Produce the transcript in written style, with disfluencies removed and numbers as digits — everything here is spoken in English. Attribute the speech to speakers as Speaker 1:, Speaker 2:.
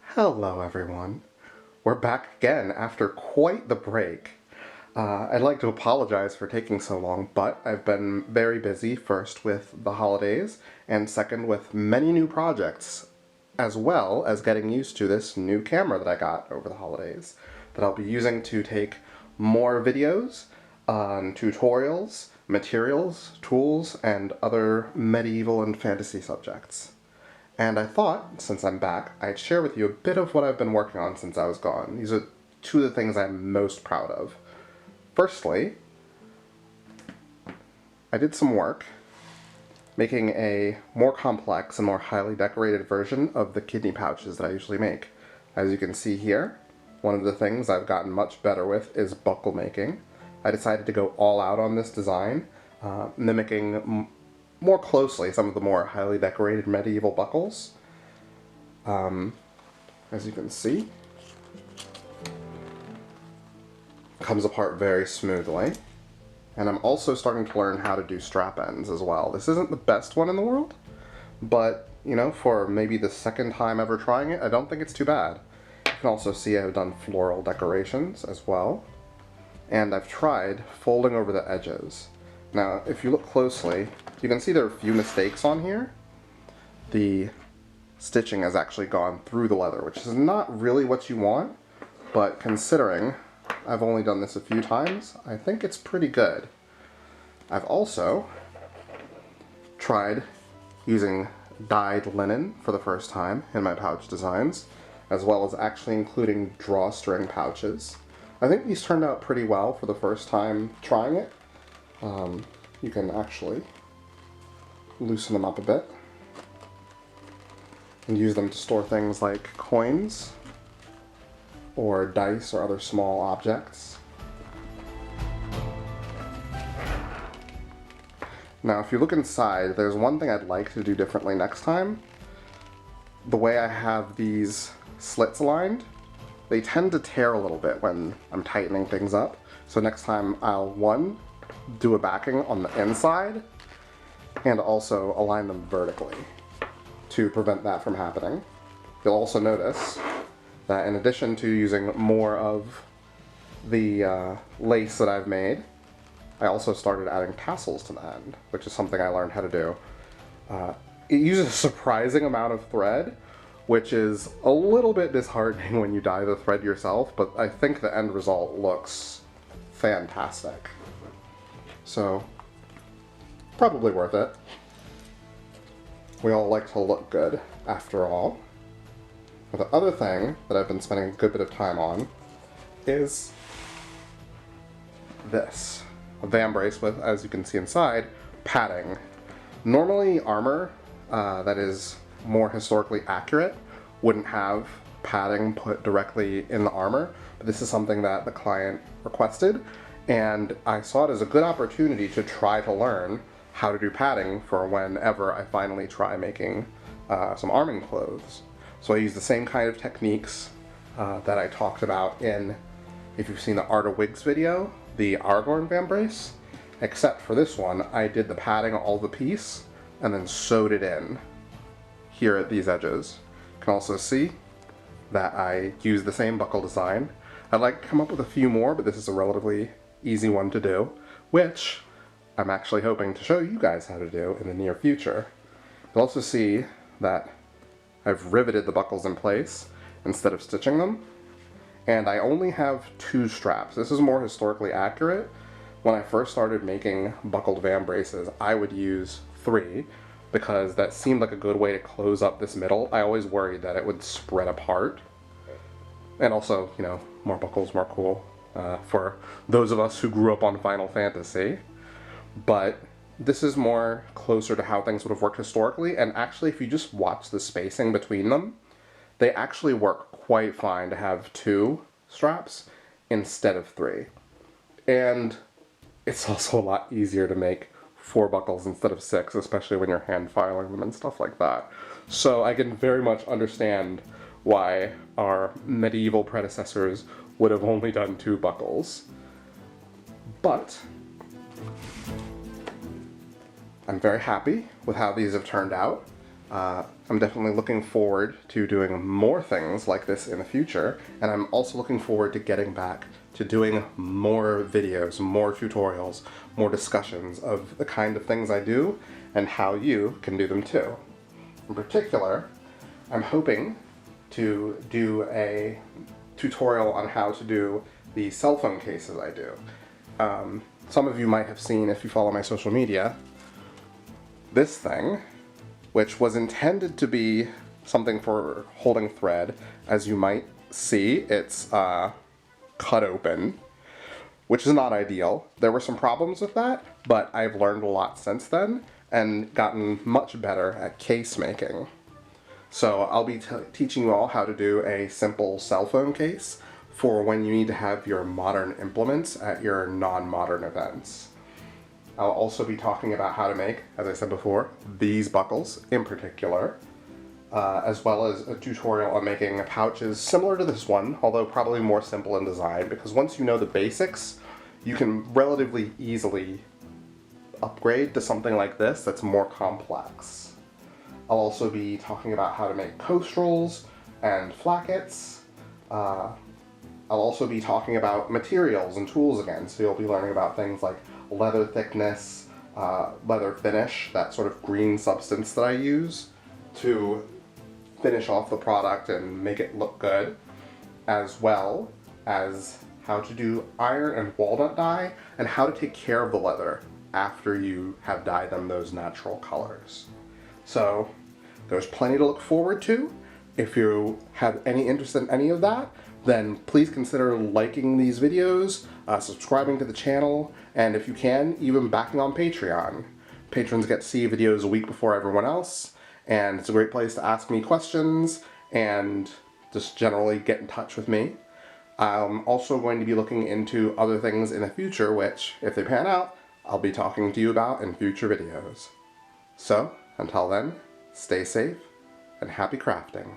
Speaker 1: Hello everyone. We're back again after quite the break. I'd like to apologize for taking so long, but I've been very busy, first with the holidays, and second with many new projects, as well as getting used to this new camera that I got over the holidays, that I'll be using to take more videos on tutorials, materials, tools, and other medieval and fantasy subjects. And I thought, since I'm back, I'd share with you a bit of what I've been working on since I was gone. These are two of the things I'm most proud of. Firstly, I did some work making a more complex and more highly decorated version of the kidney pouches that I usually make. As you can see here, one of the things I've gotten much better with is buckle making. I decided to go all out on this design, mimicking more closely some of the more highly decorated medieval buckles. As you can see, comes apart very smoothly. And I'm also starting to learn how to do strap ends as well. This isn't the best one in the world, but you know, for maybe the second time ever trying it, I don't think it's too bad. You can also see I've done floral decorations as well. And I've tried folding over the edges. Now, if you look closely, you can see there are a few mistakes on here. The stitching has actually gone through the leather, which is not really what you want, but considering I've only done this a few times, I think it's pretty good. I've also tried using dyed linen for the first time in my pouch designs, as well as actually including drawstring pouches. I think these turned out pretty well for the first time trying it. You can actually loosen them up a bit and use them to store things like coins or dice or other small objects. Now, if you look inside, there's one thing I'd like to do differently next time. The way I have these slits aligned, they tend to tear a little bit when I'm tightening things up. So next time I'll, one, do a backing on the inside, and also align them vertically to prevent that from happening. You'll also notice that in addition to using more of the lace that I've made, I also started adding tassels to the end, which is something I learned how to do. It uses a surprising amount of thread, which is a little bit disheartening when you dye the thread yourself, but I think the end result looks fantastic. So, probably worth it. We all like to look good, after all. But the other thing that I've been spending a good bit of time on is this. A vambrace with, as you can see inside, padding. Normally armor that is more historically accurate wouldn't have padding put directly in the armor, but this is something that the client requested, and I saw it as a good opportunity to try to learn how to do padding for whenever I finally try making some arming clothes. So I use the same kind of techniques that I talked about in, if you've seen the Art of Wigs video, the Aragorn vambrace, except for this one, I did the padding all the piece and then sewed it in here at these edges. You can also see that I used the same buckle design. I'd like to come up with a few more, but this is a relatively easy one to do, which I'm actually hoping to show you guys how to do in the near future. You'll also see that I've riveted the buckles in place instead of stitching them, and I only have 2 straps. This is more historically accurate. When I first started making buckled vambraces, I would use 3 because that seemed like a good way to close up this middle. I always worried that it would spread apart. And also, you know, more buckles, more cool for those of us who grew up on Final Fantasy. But this is more closer to how things would have worked historically, and actually if you just watch the spacing between them, they actually work quite fine to have 2 straps instead of 3. And it's also a lot easier to make 4 buckles instead of 6, especially when you're hand filing them and stuff like that. So I can very much understand why our medieval predecessors would have only done 2 buckles. But I'm very happy with how these have turned out. I'm definitely looking forward to doing more things like this in the future, and I'm also looking forward to getting back to doing more videos, more tutorials, more discussions of the kind of things I do and how you can do them too. In particular, I'm hoping to do a tutorial on how to do the cell phone cases I do. Some of you might have seen, if you follow my social media, this thing, which was intended to be something for holding thread. As you might see, it's cut open, which is not ideal. There were some problems with that, but I've learned a lot since then and gotten much better at case making. So I'll be teaching you all how to do a simple cell phone case for when you need to have your modern implements at your non-modern events. I'll also be talking about how to make, as I said before, these buckles in particular, as well as a tutorial on making pouches similar to this one, although probably more simple in design, because once you know the basics, you can relatively easily upgrade to something like this that's more complex. I'll also be talking about how to make costrals and flackets. I'll also be talking about materials and tools again, so you'll be learning about things like leather thickness, leather finish, that sort of green substance that I use to finish off the product and make it look good, as well as how to do iron and walnut dye and how to take care of the leather after you have dyed them those natural colors. So there's plenty to look forward to. If you have any interest in any of that, then please consider liking these videos, subscribing to the channel, and if you can, even backing on Patreon. Patrons get to see videos a week before everyone else, and it's a great place to ask me questions and just generally get in touch with me. I'm also going to be looking into other things in the future, which, if they pan out, I'll be talking to you about in future videos. So, until then, stay safe and happy crafting.